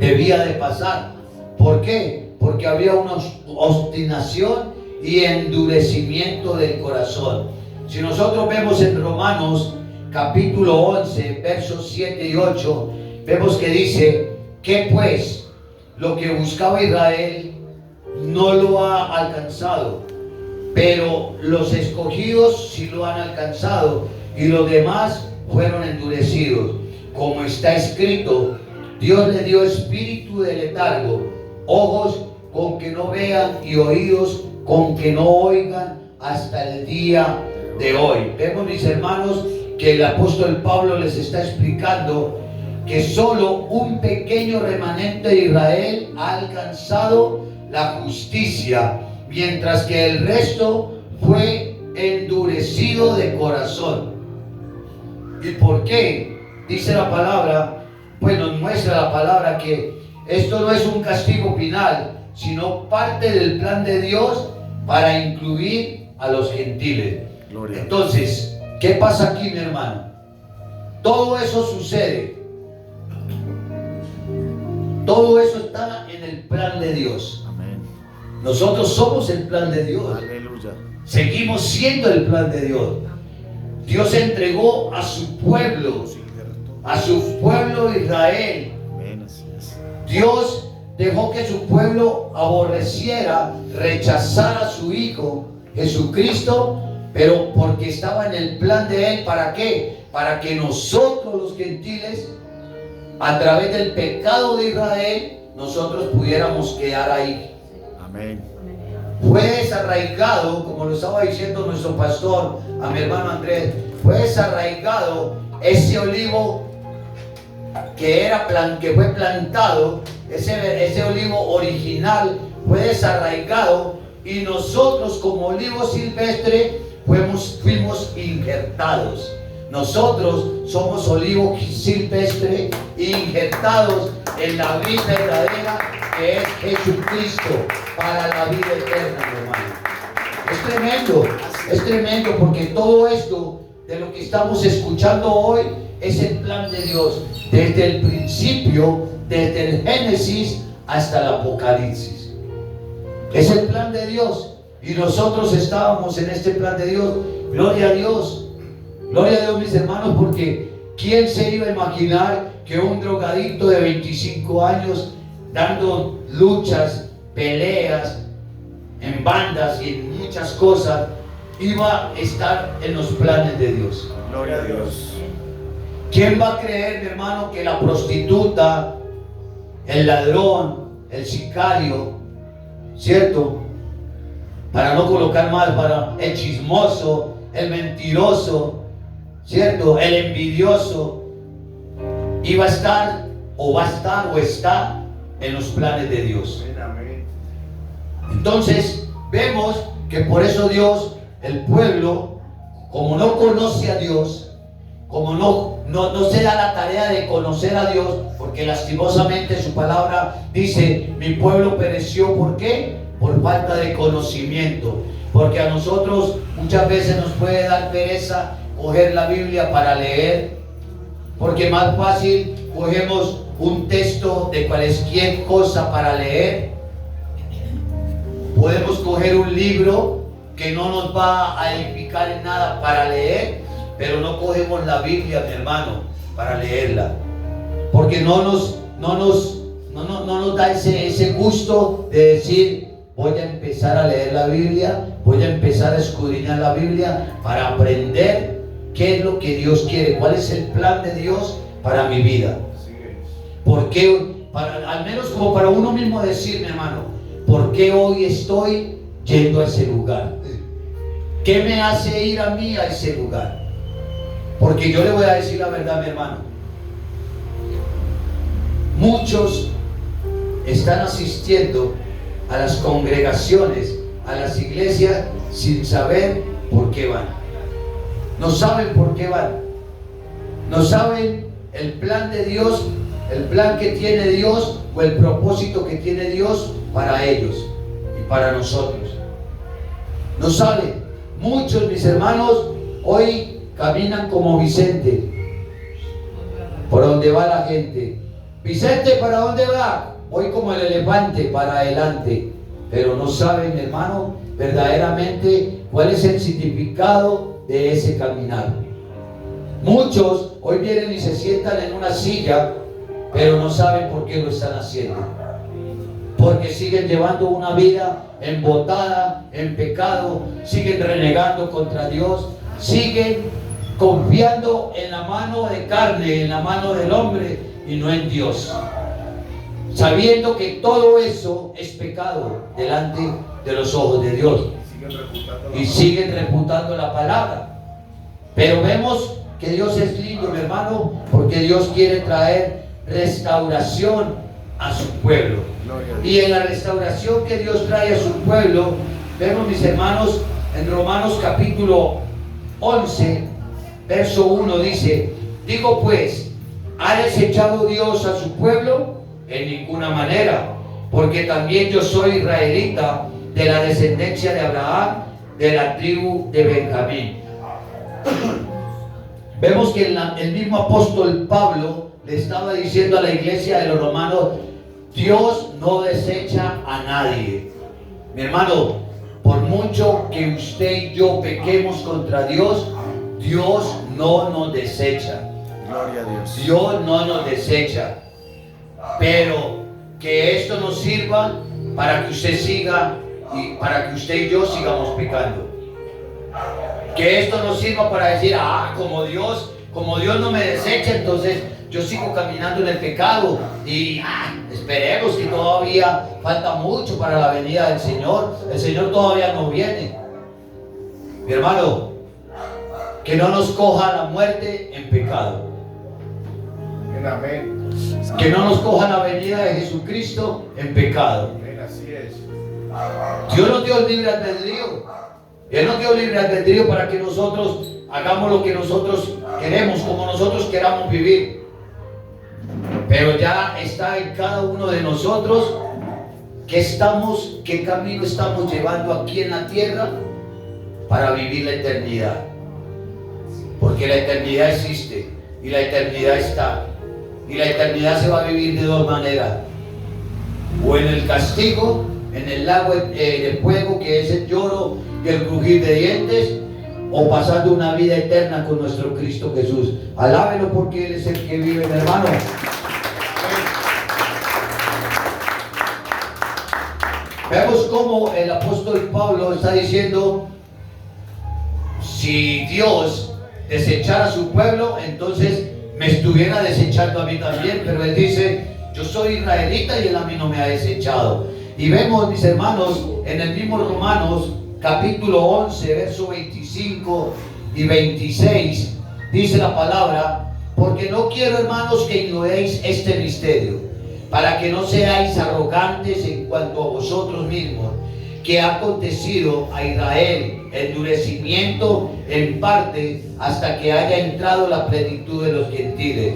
Debía de pasar. ¿Por qué? Porque había una obstinación y endurecimiento del corazón. Si nosotros vemos en Romanos capítulo 11, versos 7 y 8, vemos que dice: que pues lo que buscaba Israel no lo ha alcanzado, pero los escogidos sí lo han alcanzado, y los demás fueron endurecidos. Como está escrito: Dios le dio espíritu de letargo, ojos con que no vean y oídos con que no oigan hasta el día de hoy. Vemos, mis hermanos, que el apóstol Pablo les está explicando que solo un pequeño remanente de Israel ha alcanzado la justicia, mientras que el resto fue endurecido de corazón. ¿Y por qué? Dice la palabra, pues nos muestra la palabra que esto no es un castigo final, sino parte del plan de Dios para incluir a los gentiles. Gloria. Entonces, ¿qué pasa aquí, mi hermano? Todo eso sucede. Todo eso está en el plan de Dios. Amén. Nosotros somos el plan de Dios. Aleluya. Seguimos siendo el plan de Dios. Dios entregó a su pueblo Israel. Amén, así es. Dios dejó que su pueblo aborreciera, rechazara a su Hijo Jesucristo, pero porque estaba en el plan de Él. ¿Para qué? Para que nosotros los gentiles, a través del pecado de Israel, nosotros pudiéramos quedar ahí. Amén. Fue desarraigado, como lo estaba diciendo nuestro pastor, a mi hermano Andrés, fue desarraigado ese olivo que fue plantado, ese olivo original fue desarraigado y nosotros como olivo silvestre fuimos injertados. Nosotros somos olivo silvestre injertados en la vida verdadera que es Jesucristo para la vida eterna, mi hermano. Es tremendo porque todo esto de lo que estamos escuchando hoy es el plan de Dios desde el principio, desde el Génesis hasta el Apocalipsis. Es el plan de Dios y nosotros estábamos en este plan de Dios. Gloria a Dios. Gloria a Dios, mis hermanos, porque ¿quién se iba a imaginar que un drogadicto de 25 años dando luchas, peleas en bandas y en muchas cosas iba a estar en los planes de Dios? Gloria a Dios. ¿Quién va a creer, mi hermano, que la prostituta, el ladrón, el sicario, ¿cierto? Para no colocar mal, para el chismoso, el mentiroso, ¿cierto? El envidioso, iba a estar, o va a estar, o está en los planes de Dios. Amén. Entonces, vemos que por eso Dios, el pueblo, como no conoce a Dios, como no se da la tarea de conocer a Dios, porque lastimosamente su palabra dice, mi pueblo pereció, ¿por qué? Por falta de conocimiento. Porque a nosotros muchas veces nos puede dar pereza coger la Biblia para leer, porque más fácil cogemos un texto de cualquier cosa para leer. Podemos coger un libro que no nos va a edificar en nada para leer, pero no cogemos la Biblia, mi hermano, para leerla, porque no nos da ese gusto de decir, voy a empezar a leer la Biblia, voy a empezar a escudriñar la Biblia para aprender qué es lo que Dios quiere, cuál es el plan de Dios para mi vida. ¿Por qué? Al menos como para uno mismo decir, mi hermano, ¿por qué hoy estoy yendo a ese lugar? ¿Qué me hace ir a mí a ese lugar? Porque yo le voy a decir la verdad, mi hermano. Muchos están asistiendo a las congregaciones, a las iglesias, sin saber por qué van. No saben por qué van. No saben el plan de Dios, el plan que tiene Dios o el propósito que tiene Dios para ellos y para nosotros. No saben. Muchos, mis hermanos, hoy caminan como Vicente, por donde va la gente. Vicente, ¿para dónde va? Voy como el elefante para adelante. Pero no saben, mi hermano, verdaderamente cuál es el significado de ese caminar. Muchos hoy vienen y se sientan en una silla, pero no saben por qué lo están haciendo. Porque siguen llevando una vida embotada en pecado, siguen renegando contra Dios, siguen confiando en la mano de carne, en la mano del hombre y no en Dios, sabiendo que todo eso es pecado delante de los ojos de Dios, y siguen reputando la palabra. Pero vemos que Dios es lindo, mi hermano, porque Dios quiere traer restauración a su pueblo. Y en la restauración que Dios trae a su pueblo, vemos, mis hermanos, en Romanos capítulo 11, verso 1 dice, digo pues, ¿ha desechado Dios a su pueblo? En ninguna manera, porque también yo soy israelita, de la descendencia de Abraham, de la tribu de Benjamín. Vemos que el mismo apóstol Pablo le estaba diciendo a la iglesia de los romanos, Dios no desecha a nadie. Mi hermano, por mucho que usted y yo pequemos contra Dios, Dios no nos desecha. Gloria a Dios. Dios no nos desecha. Pero que esto nos sirva para que usted siga y para que usted y yo sigamos pecando. Que esto nos sirva para decir, como Dios no me desecha, entonces yo sigo caminando en el pecado y esperemos que todavía falta mucho para la venida del Señor. El Señor todavía no viene. Mi hermano, que no nos coja la muerte en pecado, Amén. que no nos coja la venida de Jesucristo en pecado. Amén, así es. Dios nos dio libre albedrío. Él nos dio libre albedrío para que nosotros hagamos lo que nosotros queremos, como nosotros queramos vivir. Pero ya está en cada uno de nosotros qué camino estamos llevando aquí en la tierra para vivir la eternidad. Porque la eternidad existe y la eternidad está. Y la eternidad se va a vivir de dos maneras: o en el castigo, en el lago de fuego, que es el lloro y el crujir de dientes, o pasando una vida eterna con nuestro Cristo Jesús. Alábelo, porque Él es el que vive, mi hermano. Vemos cómo el apóstol Pablo está diciendo: si Dios desechara a su pueblo, entonces me estuviera desechando a mí también. Pero él dice: yo soy israelita y él a mí no me ha desechado. Y vemos, mis hermanos, en el mismo Romanos capítulo 11, verso 25 y 26, dice la palabra: porque no quiero, hermanos, que ignoréis este misterio, para que no seáis arrogantes en cuanto a vosotros mismos, que ha acontecido a Israel endurecimiento en parte hasta que haya entrado la plenitud de los gentiles.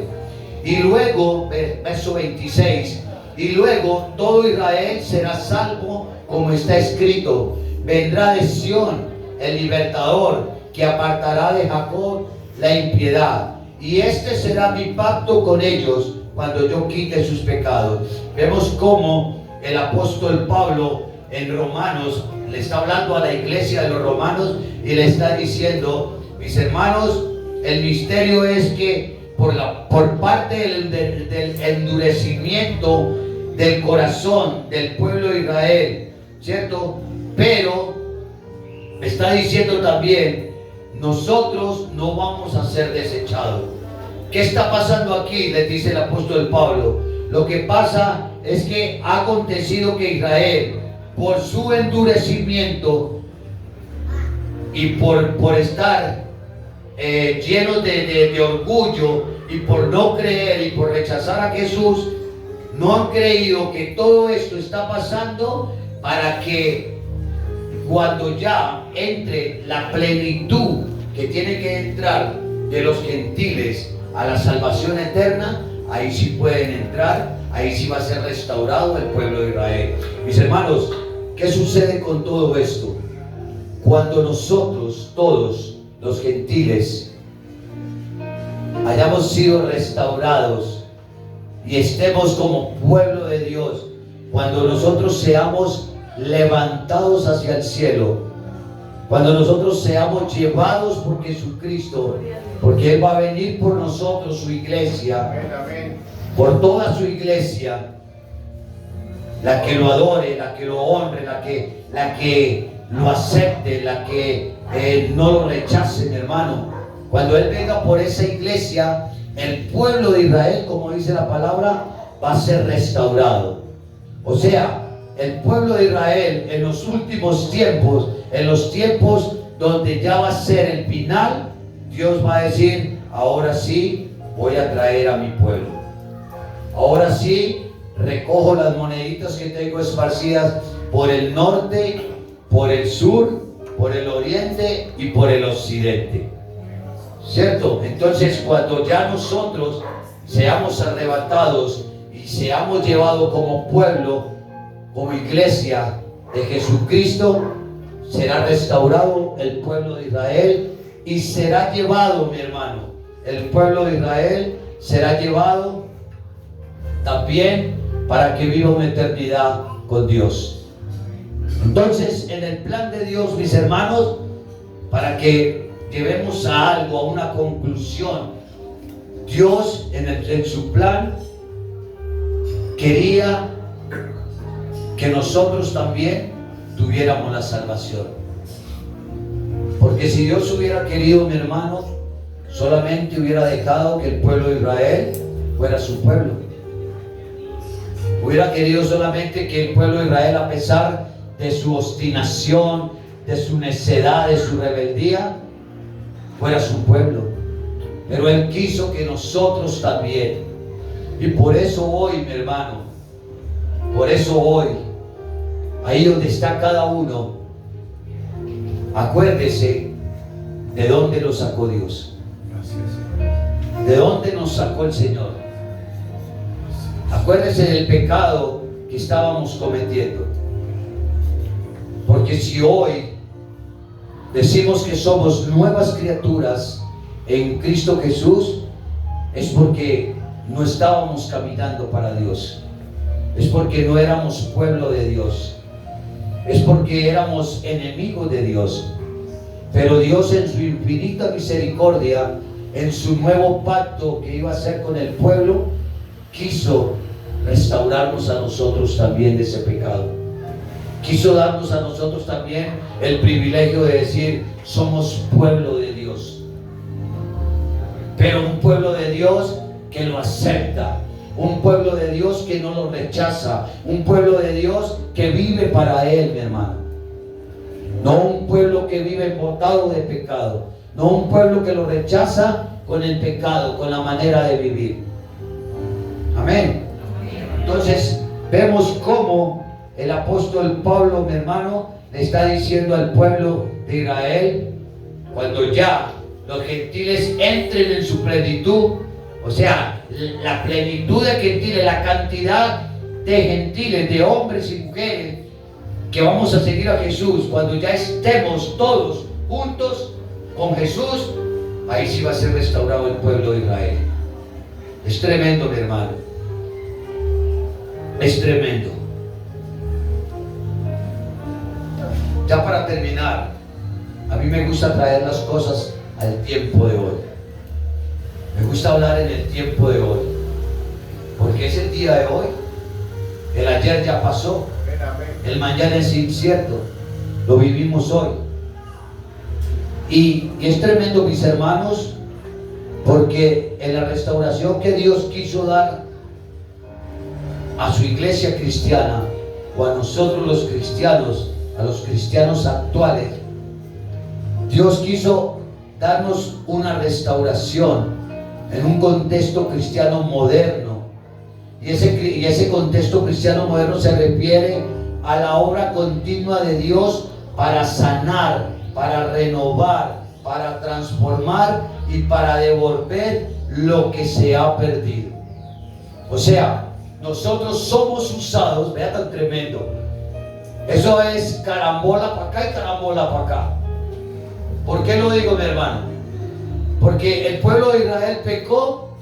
Y luego, verso 26, y luego todo Israel será salvo, como está escrito: vendrá de Sión el libertador, que apartará de Jacob la impiedad, y este será mi pacto con ellos cuando yo quite sus pecados. Vemos cómo el apóstol Pablo en Romanos le está hablando a la iglesia de los romanos y le está diciendo: mis hermanos, el misterio es que por parte del endurecimiento del corazón del pueblo de Israel, ¿cierto? Pero está diciendo también: nosotros no vamos a ser desechados. ¿Qué está pasando aquí? Les dice el apóstol Pablo. Lo que pasa es que ha acontecido que Israel, por su endurecimiento y por estar llenos de orgullo, y por no creer y por rechazar a Jesús, no han creído que todo esto está pasando para que cuando ya entre la plenitud que tiene que entrar de los gentiles a la salvación eterna, ahí sí pueden entrar, ahí sí va a ser restaurado el pueblo de Israel. Mis hermanos, ¿qué sucede con todo esto? Cuando nosotros, todos los gentiles, hayamos sido restaurados y estemos como pueblo de Dios, cuando nosotros seamos levantados hacia el cielo, cuando nosotros seamos llevados por Jesucristo, porque Él va a venir por nosotros, su iglesia, por toda su iglesia, la que lo adore, la que lo honre, la que lo acepte, la que no lo rechace, mi hermano. Cuando Él venga por esa iglesia, el pueblo de Israel, como dice la palabra, va a ser restaurado. O sea, el pueblo de Israel en los últimos tiempos, en los tiempos donde ya va a ser el final, Dios va a decir: ahora sí voy a traer a mi pueblo. Ahora sí recojo las moneditas que tengo esparcidas por el norte, por el sur, por el oriente y por el occidente. ¿Cierto? Entonces, cuando ya nosotros seamos arrebatados y seamos llevados como pueblo, como iglesia de Jesucristo, será restaurado el pueblo de Israel y será llevado, mi hermano, el pueblo de Israel será llevado también para que viva una eternidad con Dios. Entonces, en el plan de Dios, mis hermanos, para que llevemos a algo, a una conclusión, Dios en su plan quería que nosotros también tuviéramos la salvación. Porque si Dios hubiera querido, mi hermano, solamente hubiera dejado que el pueblo de Israel fuera su pueblo. Hubiera querido solamente que el pueblo de Israel, a pesar de su obstinación, de su necedad, de su rebeldía, fuera su pueblo, pero Él quiso que nosotros también. Y por eso hoy, mi hermano, por eso hoy, ahí donde está cada uno, acuérdese de dónde lo sacó Dios, de dónde nos sacó el Señor. Acuérdese del pecado que estábamos cometiendo, porque si hoy decimos que somos nuevas criaturas en Cristo Jesús, es porque no estábamos caminando para Dios, es porque no éramos pueblo de Dios, es porque éramos enemigos de Dios. Pero Dios, en su infinita misericordia, en su nuevo pacto que iba a hacer con el pueblo, quiso restaurarnos a nosotros también de ese pecado. Quiso darnos a nosotros también el privilegio de decir: somos pueblo de Dios. Pero un pueblo de Dios que lo acepta, un pueblo de Dios que no lo rechaza, un pueblo de Dios que vive para Él, mi hermano. No un pueblo que vive embotado de pecado, no un pueblo que lo rechaza con el pecado, con la manera de vivir. Amén. Entonces vemos cómo el apóstol Pablo, mi hermano, le está diciendo al pueblo de Israel, cuando ya los gentiles entren en su plenitud, o sea, la plenitud de gentiles, la cantidad de gentiles, de hombres y mujeres que vamos a seguir a Jesús, cuando ya estemos todos juntos con Jesús, ahí sí va a ser restaurado el pueblo de Israel. Es tremendo, mi hermano, es tremendo. Ya para terminar, a mí me gusta traer las cosas al tiempo de hoy. Me gusta hablar en el tiempo de hoy, porque es el día de hoy. El ayer ya pasó, el mañana es incierto, lo vivimos hoy. Y es tremendo, mis hermanos, porque en la restauración que Dios quiso dar a su iglesia cristiana, o a nosotros los cristianos, a los cristianos actuales, Dios quiso darnos una restauración en un contexto cristiano moderno. Y ese contexto cristiano moderno se refiere a la obra continua de Dios para sanar, para renovar, para transformar y para devolver lo que se ha perdido. O sea, nosotros somos usados, vea tan tremendo. Eso es carambola para acá y carambola para acá. ¿Por qué lo digo, mi hermano? Porque el pueblo de Israel pecó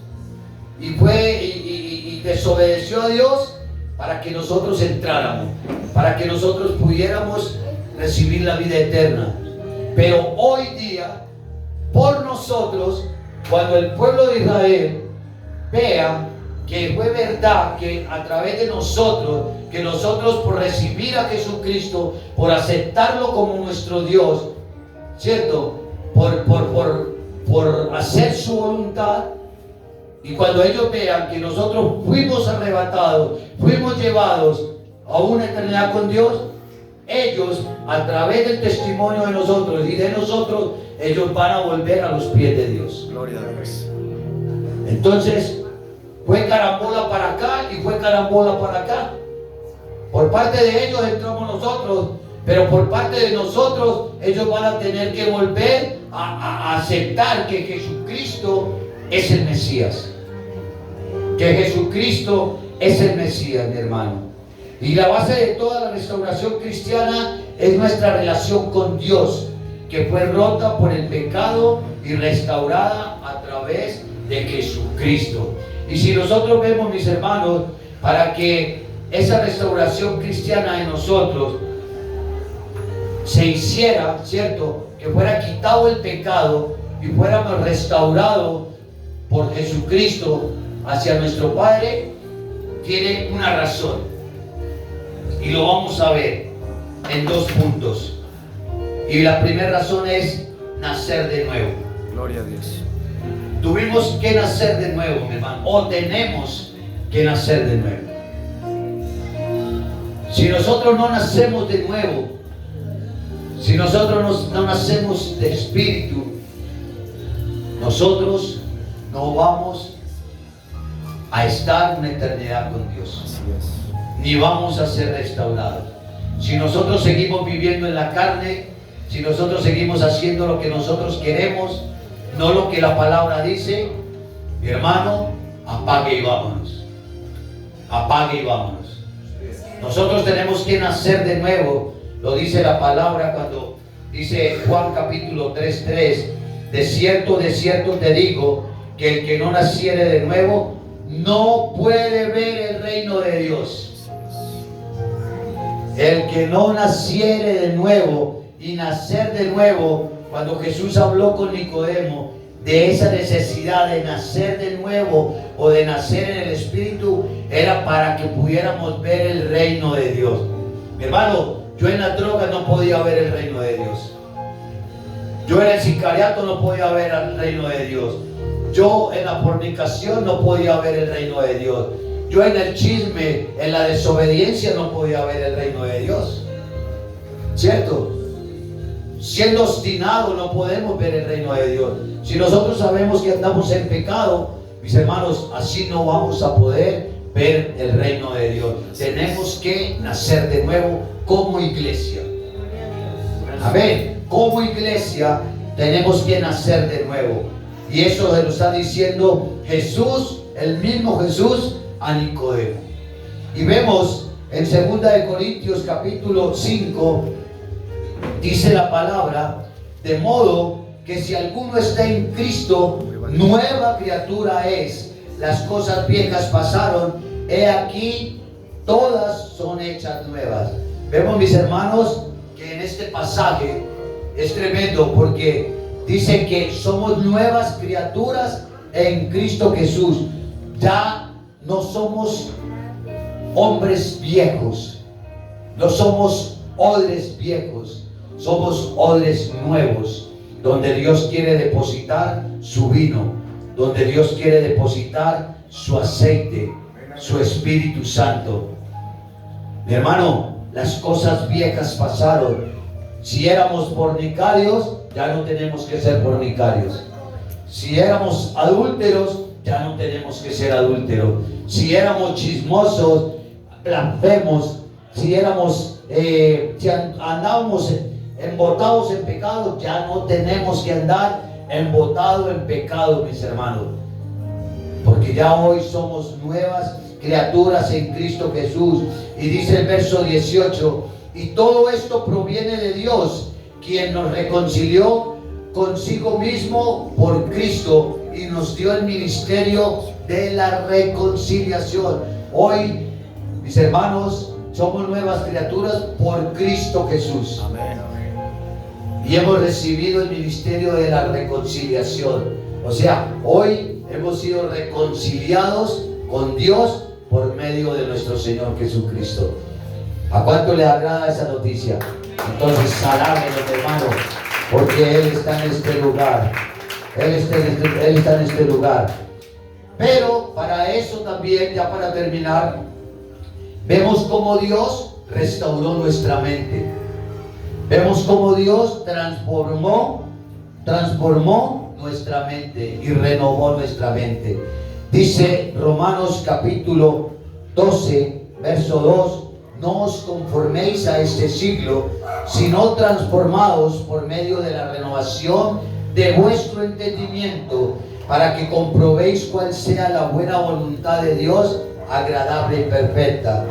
y desobedeció a Dios para que nosotros entráramos, para que nosotros pudiéramos recibir la vida eterna. Pero hoy día, por nosotros, cuando el pueblo de Israel vea que fue verdad, que a través de nosotros, que nosotros por recibir a Jesucristo, por aceptarlo como nuestro Dios, ¿cierto? Por hacer su voluntad, y cuando ellos vean que nosotros fuimos arrebatados, fuimos llevados a una eternidad con Dios, ellos, a través del testimonio de nosotros y de nosotros, ellos van a volver a los pies de Dios. Gloria a Dios. Entonces, fue carambola para acá y fue carambola para acá. Por parte de ellos entramos nosotros, pero por parte de nosotros, ellos van a tener que volver a aceptar que Jesucristo es el Mesías. Que Jesucristo es el Mesías, mi hermano. Y la base de toda la restauración cristiana es nuestra relación con Dios, que fue rota por el pecado y restaurada a través de Jesucristo. Y si nosotros vemos, mis hermanos, para que esa restauración cristiana en nosotros se hiciera, ¿cierto? Que fuera quitado el pecado y fuéramos restaurados por Jesucristo hacia nuestro Padre, tiene una razón. Y lo vamos a ver en dos puntos. Y la primera razón es nacer de nuevo. Gloria a Dios. Tuvimos que nacer de nuevo, mi hermano, o tenemos que nacer de nuevo. Si nosotros no nacemos de nuevo, si nosotros no nacemos de espíritu, nosotros no vamos a estar una eternidad con Dios, Así es. ni vamos a ser restaurados. Si nosotros seguimos viviendo en la carne, si nosotros seguimos haciendo lo que nosotros queremos, no lo que la palabra dice, mi hermano, apague y vámonos. Apague y vámonos. Nosotros tenemos que nacer de nuevo. Lo dice la palabra cuando dice Juan capítulo 3:3, de cierto te digo, que el que no naciere de nuevo no puede ver el reino de Dios. El que no naciere de nuevo, y nacer de nuevo, cuando Jesús habló con Nicodemo de esa necesidad de nacer de nuevo o de nacer en el Espíritu, era para que pudiéramos ver el reino de Dios. Mi hermano, yo en la droga no podía ver el reino de Dios. Yo en el sicariato no podía ver el reino de Dios. Yo en la fornicación no podía ver el reino de Dios. Yo en el chisme, en la desobediencia no podía ver el reino de Dios. ¿Cierto? Siendo obstinado no podemos ver el reino de Dios. Si nosotros sabemos que andamos en pecado, mis hermanos, así no vamos a poder ver el reino de Dios. Tenemos que nacer de nuevo como iglesia. Amén. Como iglesia tenemos que nacer de nuevo. Y eso se lo está diciendo Jesús, el mismo Jesús, a Nicodemo. Y vemos en 2 de Corintios capítulo 5, dice la palabra, de modo que si alguno está en Cristo, nueva criatura es. Las cosas viejas pasaron, he aquí, todas son hechas nuevas. Vemos, mis hermanos, que en este pasaje es tremendo porque dice que somos nuevas criaturas en Cristo Jesús. Ya no somos hombres viejos, no somos odres viejos, somos odres nuevos, donde Dios quiere depositar su vino, donde Dios quiere depositar su aceite, su Espíritu Santo. Mi hermano, las cosas viejas pasaron. Si éramos fornicarios, ya no tenemos que ser fornicarios. Si éramos adúlteros, ya no tenemos que ser adúlteros. Si éramos chismosos, blasfemos, si andábamos embotados en pecado, ya no tenemos que andar embotados en pecado, mis hermanos. Porque ya hoy somos nuevas criaturas en Cristo Jesús. Y dice el verso 18, y todo esto proviene de Dios, quien nos reconcilió consigo mismo por Cristo y nos dio el ministerio de la reconciliación. Hoy, mis hermanos, somos nuevas criaturas por Cristo Jesús. Amén. Y hemos recibido el ministerio de la reconciliación. O sea, hoy hemos sido reconciliados con Dios por medio de nuestro Señor Jesucristo. ¿A cuánto le agrada esa noticia? Entonces, alábenlo, hermano, porque Él está en este lugar. Él está en este lugar. Pero para eso también, ya para terminar, vemos cómo Dios restauró nuestra mente. Vemos cómo Dios transformó nuestra mente y renovó nuestra mente. Dice Romanos capítulo 12, verso 2, no os conforméis a este siglo, sino transformados por medio de la renovación de vuestro entendimiento, para que comprobéis cuál sea la buena voluntad de Dios, agradable y perfecta.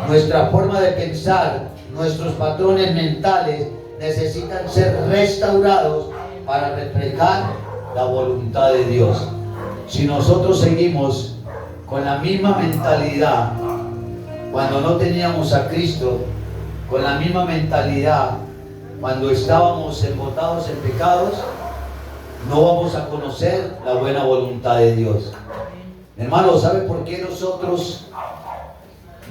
Nuestra forma de pensar, nuestros patrones mentales necesitan ser restaurados para reflejar la voluntad de Dios. Si nosotros seguimos con la misma mentalidad cuando no teníamos a Cristo, con la misma mentalidad cuando estábamos embotados en pecados, no vamos a conocer la buena voluntad de Dios. Hermano, ¿sabe por qué nosotros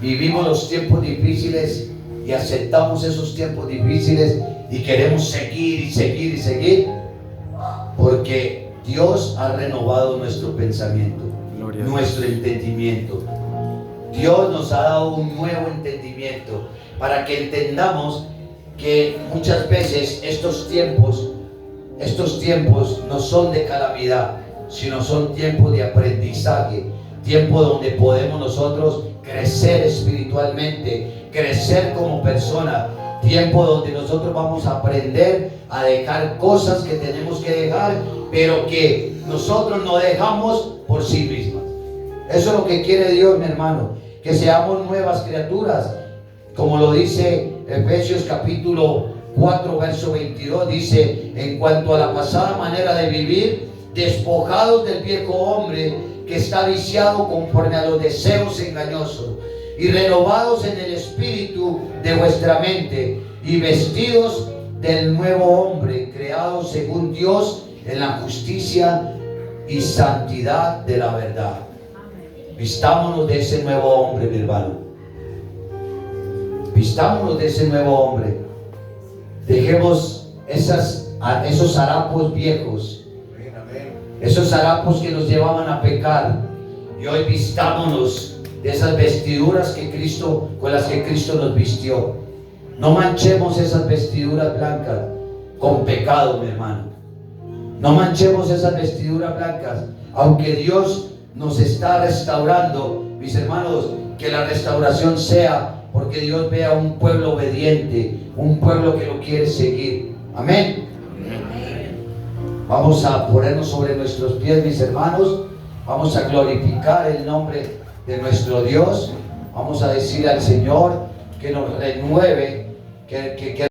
vivimos los tiempos difíciles y aceptamos esos tiempos difíciles y queremos seguir y seguir y seguir? Porque Dios ha renovado nuestro pensamiento, nuestro entendimiento. Dios nos ha dado un nuevo entendimiento para que entendamos que muchas veces estos tiempos estos tiempos no son de calamidad, sino son tiempos de aprendizaje, tiempos donde podemos nosotros crecer espiritualmente, crecer como persona, tiempo donde nosotros vamos a aprender a dejar cosas que tenemos que dejar, pero que nosotros no dejamos por sí mismas. Eso es lo que quiere Dios, mi hermano, que seamos nuevas criaturas, como lo dice Efesios capítulo 4 verso 22, dice: en cuanto a la pasada manera de vivir, despojados del viejo hombre que está viciado conforme a los deseos engañosos, y renovados en el espíritu de vuestra mente, y vestidos del nuevo hombre, creado según Dios en la justicia y santidad de la verdad. Vistámonos de ese nuevo hombre, mi hermano. Vistámonos de ese nuevo hombre. Dejemos esos harapos viejos, esos harapos que nos llevaban a pecar, y hoy vistámonos de esas vestiduras con las que Cristo nos vistió. No manchemos esas vestiduras blancas con pecado, mi hermano. No manchemos esas vestiduras blancas, aunque Dios nos está restaurando, mis hermanos, que la restauración sea porque Dios vea un pueblo obediente, un pueblo que lo quiere seguir. Amén. Vamos a ponernos sobre nuestros pies, mis hermanos. Vamos a glorificar el nombre de nuestro Dios. Vamos a decir al Señor que nos renueve, que